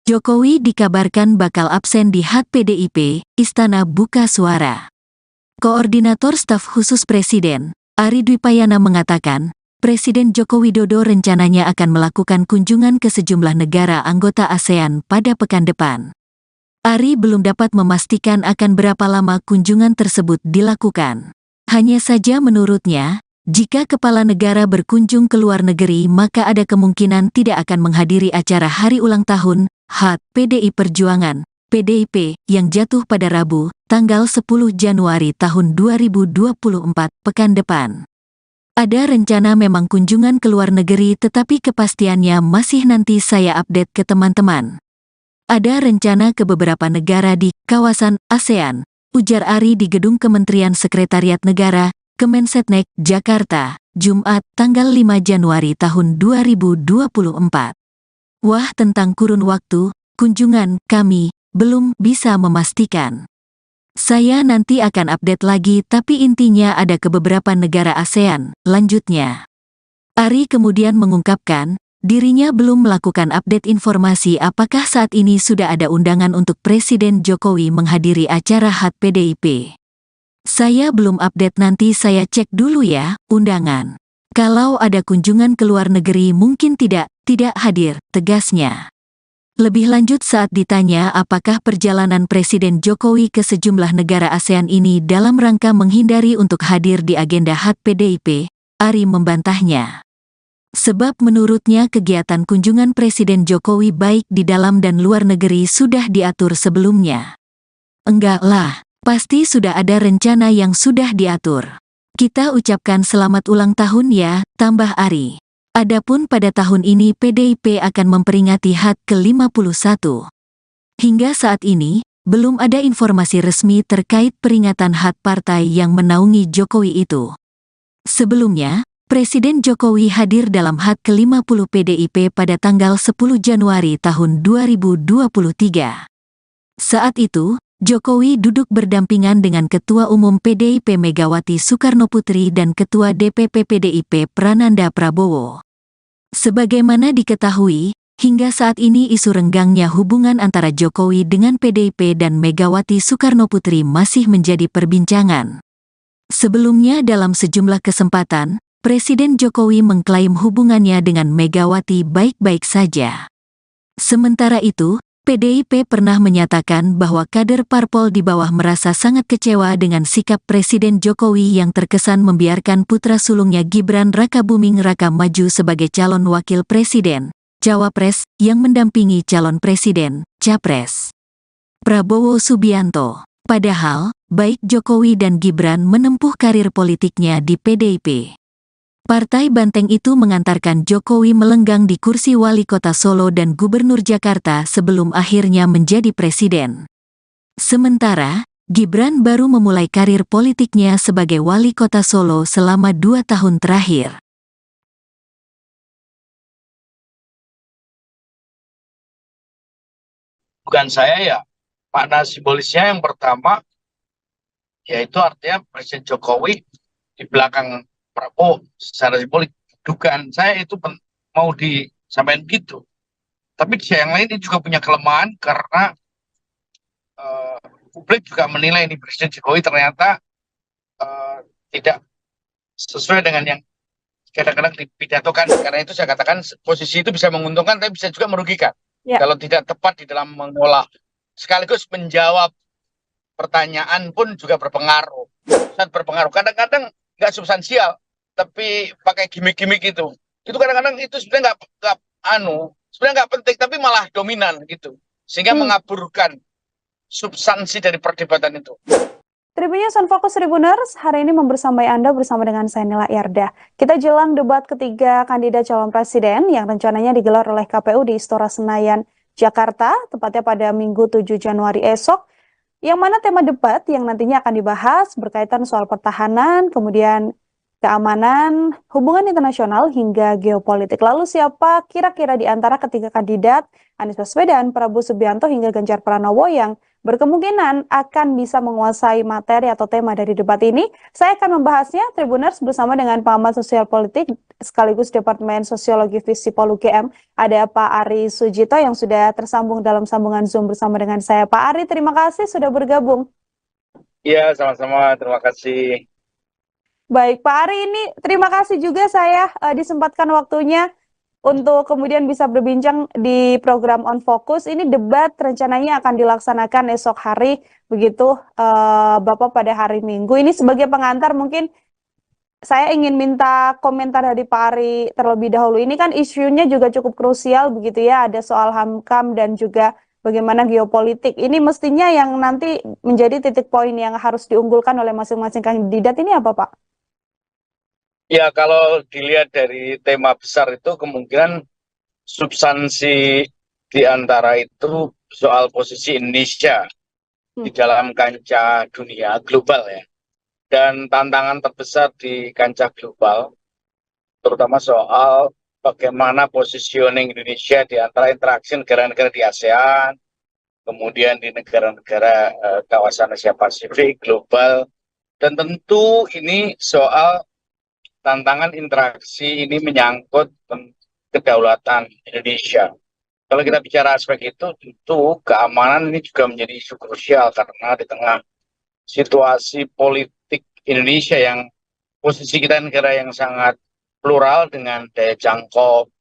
Jokowi dikabarkan bakal absen di HUT PDIP, Istana buka suara. Koordinator Staf Khusus Presiden, Ari Dwipayana mengatakan, Presiden Joko Widodo rencananya akan melakukan kunjungan ke sejumlah negara anggota ASEAN pada pekan depan. Ari belum dapat memastikan akan berapa lama kunjungan tersebut dilakukan. Hanya saja menurutnya, jika kepala negara berkunjung ke luar negeri maka ada kemungkinan tidak akan menghadiri acara hari ulang tahun HUT PDI Perjuangan, PDIP, yang jatuh pada Rabu, tanggal 10 Januari tahun 2024, pekan depan. Ada rencana memang kunjungan ke luar negeri tetapi kepastiannya masih nanti saya update ke teman-teman. Ada rencana ke beberapa negara di kawasan ASEAN, ujar Ari di Gedung Kementerian Sekretariat Negara, Kemensetnek, Jakarta, Jumat, tanggal 5 Januari tahun 2024. Wah, tentang kurun waktu, kunjungan, kami belum bisa memastikan. Saya nanti akan update lagi tapi intinya ada ke beberapa negara ASEAN, lanjutnya. Ari kemudian mengungkapkan, dirinya belum melakukan update informasi apakah saat ini sudah ada undangan untuk Presiden Jokowi menghadiri acara HUT PDIP. Saya belum update, nanti saya cek dulu ya, undangan. Kalau ada kunjungan ke luar negeri mungkin tidak hadir, tegasnya. Lebih lanjut saat ditanya apakah perjalanan Presiden Jokowi ke sejumlah negara ASEAN ini dalam rangka menghindari untuk hadir di agenda HUT PDIP, Ari membantahnya. Sebab menurutnya kegiatan kunjungan Presiden Jokowi baik di dalam dan luar negeri sudah diatur sebelumnya. Enggak lah, pasti sudah ada rencana yang sudah diatur. Kita ucapkan selamat ulang tahun ya, tambah Ari. Adapun pada tahun ini PDIP akan memperingati HUT ke-51. Hingga saat ini, belum ada informasi resmi terkait peringatan HUT partai yang menaungi Jokowi itu. Sebelumnya, Presiden Jokowi hadir dalam HUT ke-50 PDIP pada tanggal 10 Januari tahun 2023. Saat itu, Jokowi duduk berdampingan dengan Ketua Umum PDIP Megawati Soekarnoputri dan Ketua DPP PDIP Prananda Prabowo. Sebagaimana diketahui, hingga saat ini isu renggangnya hubungan antara Jokowi dengan PDIP dan Megawati Soekarnoputri masih menjadi perbincangan. Sebelumnya dalam sejumlah kesempatan, Presiden Jokowi mengklaim hubungannya dengan Megawati baik-baik saja. Sementara itu, PDIP pernah menyatakan bahwa kader parpol di bawah merasa sangat kecewa dengan sikap Presiden Jokowi yang terkesan membiarkan putra sulungnya Gibran Rakabuming Raka maju sebagai calon wakil presiden, cawapres, yang mendampingi calon presiden, capres, Prabowo Subianto. Padahal, baik Jokowi dan Gibran menempuh karir politiknya di PDIP. Partai Banteng itu mengantarkan Jokowi melenggang di kursi wali kota Solo dan gubernur Jakarta sebelum akhirnya menjadi presiden. Sementara, Gibran baru memulai karir politiknya sebagai wali kota Solo selama 2 tahun terakhir. Bukan saya ya, makna simbolisnya yang pertama, yaitu artinya Presiden Jokowi di belakang Prabowo secara simbolik. Dugaan saya itu mau disampaikan gitu. Tapi di sisi yang lain ini juga punya kelemahan karena publik juga menilai ini Presiden Jokowi ternyata tidak sesuai dengan yang kadang-kadang dipidatokan. Karena itu saya katakan posisi itu bisa menguntungkan tapi bisa juga merugikan. Ya. Kalau tidak tepat di dalam mengolah sekaligus menjawab pertanyaan pun juga berpengaruh. Sangat berpengaruh. Kadang-kadang nggak substansial, tapi pakai gimmick-gimmick itu kadang-kadang itu sebenarnya sebenarnya nggak penting, tapi malah dominan gitu, sehingga mengaburkan substansi dari perdebatan itu. Tribunnews on Focus Tribuners, hari ini membersamai Anda bersama dengan saya Nela Yarda. Kita jelang debat ketiga kandidat calon presiden yang rencananya digelar oleh KPU di Istora Senayan, Jakarta, tepatnya pada Minggu 7 Januari esok. Yang mana tema debat yang nantinya akan dibahas berkaitan soal pertahanan, kemudian keamanan, hubungan internasional hingga geopolitik. Lalu siapa kira-kira di antara ketiga kandidat, Anies Baswedan, Prabowo Subianto hingga Ganjar Pranowo yang berkemungkinan akan bisa menguasai materi atau tema dari debat ini. Saya akan membahasnya, Tribuners, bersama dengan pengamat sosial politik sekaligus Departemen Sosiologi Visipol UGM. Ada Pak Ari Sujito yang sudah tersambung dalam sambungan Zoom bersama dengan saya. Pak Ari, terima kasih sudah bergabung. Iya, sama-sama. Terima kasih. Baik, Pak Ari, ini terima kasih juga saya disempatkan waktunya untuk kemudian bisa berbincang di program On Focus. Ini debat rencananya akan dilaksanakan esok hari, begitu Bapak pada hari Minggu. Ini sebagai pengantar mungkin saya ingin minta komentar dari Pak Ari terlebih dahulu. Ini kan isunya juga cukup krusial begitu ya, ada soal HAMKAM dan juga bagaimana geopolitik. Ini mestinya yang nanti menjadi titik poin yang harus diunggulkan oleh masing-masing kandidat ini apa, Pak? Ya, kalau dilihat dari tema besar itu kemungkinan substansi di antara itu soal posisi Indonesia di dalam kancah dunia global ya. Dan tantangan terbesar di kancah global, terutama soal bagaimana positioning Indonesia di antara interaksi negara-negara di ASEAN, kemudian di negara-negara kawasan Asia Pasifik, global, dan tentu ini soal tantangan interaksi ini menyangkut kedaulatan Indonesia. Kalau kita bicara aspek itu, tentu keamanan ini juga menjadi isu krusial karena di tengah situasi politik Indonesia yang posisi kita negara yang sangat plural dengan daya jangkau,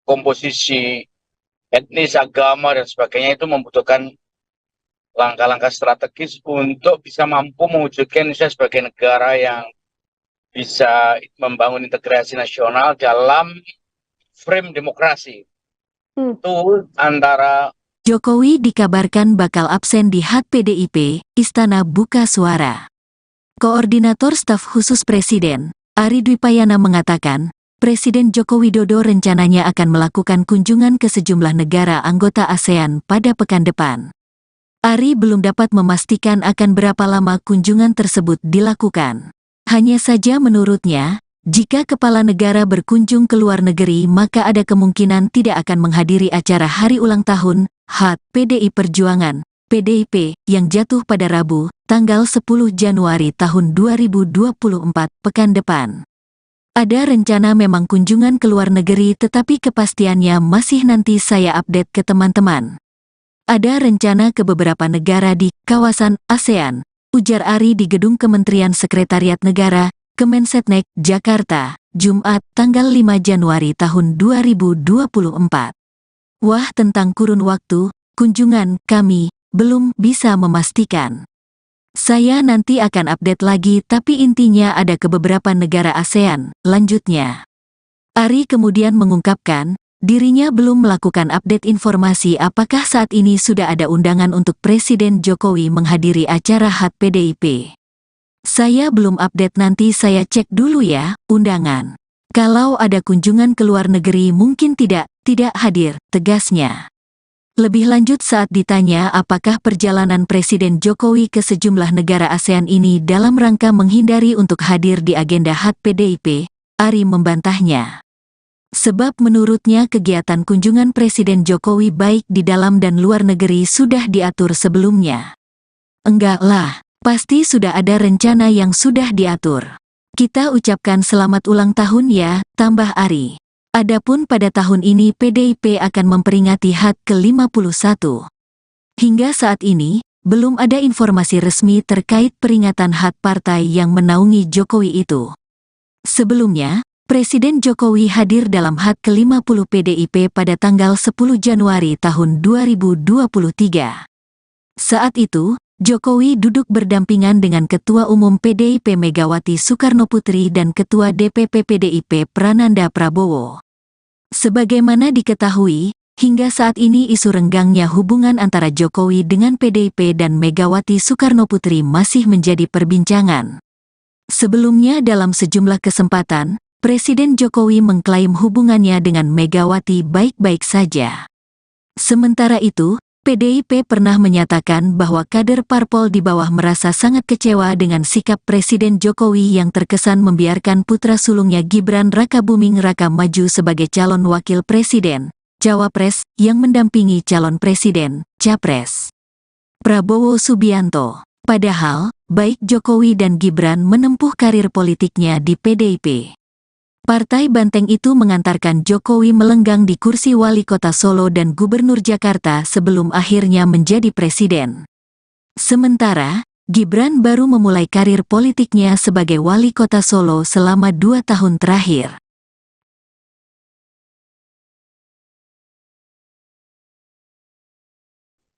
komposisi etnis, agama, dan sebagainya, itu membutuhkan langkah-langkah strategis untuk bisa mampu mewujudkan Indonesia sebagai negara yang bisa membangun integrasi nasional dalam frame demokrasi. Itu antara Jokowi dikabarkan bakal absen di HUT PDIP, Istana Buka Suara. Koordinator Staf Khusus Presiden, Ari Dwipayana mengatakan, Presiden Joko Widodo rencananya akan melakukan kunjungan ke sejumlah negara anggota ASEAN pada pekan depan. Ari belum dapat memastikan akan berapa lama kunjungan tersebut dilakukan. Hanya saja menurutnya, jika kepala negara berkunjung ke luar negeri maka ada kemungkinan tidak akan menghadiri acara hari ulang tahun HUT PDI Perjuangan, PDIP, yang jatuh pada Rabu, tanggal 10 Januari tahun 2024, pekan depan. Ada rencana memang kunjungan ke luar negeri tetapi kepastiannya masih nanti saya update ke teman-teman. Ada rencana ke beberapa negara di kawasan ASEAN, ujar Ari di Gedung Kementerian Sekretariat Negara, Kemensetnek, Jakarta, Jumat, tanggal 5 Januari tahun 2024. Wah, tentang kurun waktu, kunjungan, kami belum bisa memastikan. Saya nanti akan update lagi tapi intinya ada ke beberapa negara ASEAN, lanjutnya. Ari kemudian mengungkapkan, dirinya belum melakukan update informasi apakah saat ini sudah ada undangan untuk Presiden Jokowi menghadiri acara HUT PDIP. Saya belum update, nanti saya cek dulu ya, undangan. Kalau ada kunjungan ke luar negeri mungkin tidak hadir, tegasnya. Lebih lanjut saat ditanya apakah perjalanan Presiden Jokowi ke sejumlah negara ASEAN ini dalam rangka menghindari untuk hadir di agenda HUT PDIP, Ari membantahnya. Sebab menurutnya kegiatan kunjungan Presiden Jokowi baik di dalam dan luar negeri sudah diatur sebelumnya. Enggak lah, pasti sudah ada rencana yang sudah diatur. Kita ucapkan selamat ulang tahun ya, tambah Ari. Adapun pada tahun ini PDIP akan memperingati HUT ke-51. Hingga saat ini, belum ada informasi resmi terkait peringatan HUT partai yang menaungi Jokowi itu. Sebelumnya, Presiden Jokowi hadir dalam HUT ke-50 PDIP pada tanggal 10 Januari tahun 2023. Saat itu, Jokowi duduk berdampingan dengan Ketua Umum PDIP Megawati Soekarnoputri dan Ketua DPP PDIP Prananda Prabowo. Sebagaimana diketahui, hingga saat ini isu renggangnya hubungan antara Jokowi dengan PDIP dan Megawati Soekarnoputri masih menjadi perbincangan. Sebelumnya dalam sejumlah kesempatan, Presiden Jokowi mengklaim hubungannya dengan Megawati baik-baik saja. Sementara itu, PDIP pernah menyatakan bahwa kader parpol di bawah merasa sangat kecewa dengan sikap Presiden Jokowi yang terkesan membiarkan putra sulungnya Gibran Rakabuming Raka maju sebagai calon wakil presiden, cawapres yang mendampingi calon presiden, capres Prabowo Subianto. Padahal, baik Jokowi dan Gibran menempuh karir politiknya di PDIP. Partai Banteng itu mengantarkan Jokowi melenggang di kursi wali kota Solo dan gubernur Jakarta sebelum akhirnya menjadi presiden. Sementara, Gibran baru memulai karir politiknya sebagai wali kota Solo selama 2 tahun terakhir.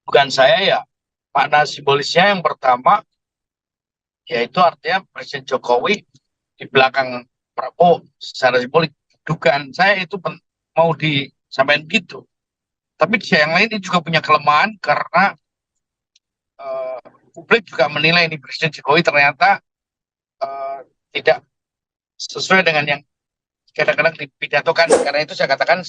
Bukan saya ya, makna simbolisnya yang pertama, yaitu artinya Presiden Jokowi di belakang Prabowo secara simbolik. Dugaan saya itu mau disampaikan gitu. Tapi di sisi yang lain ini juga punya kelemahan karena publik juga menilai ini Presiden Jokowi ternyata tidak sesuai dengan yang kadang-kadang dipidatokan. Karena itu saya katakan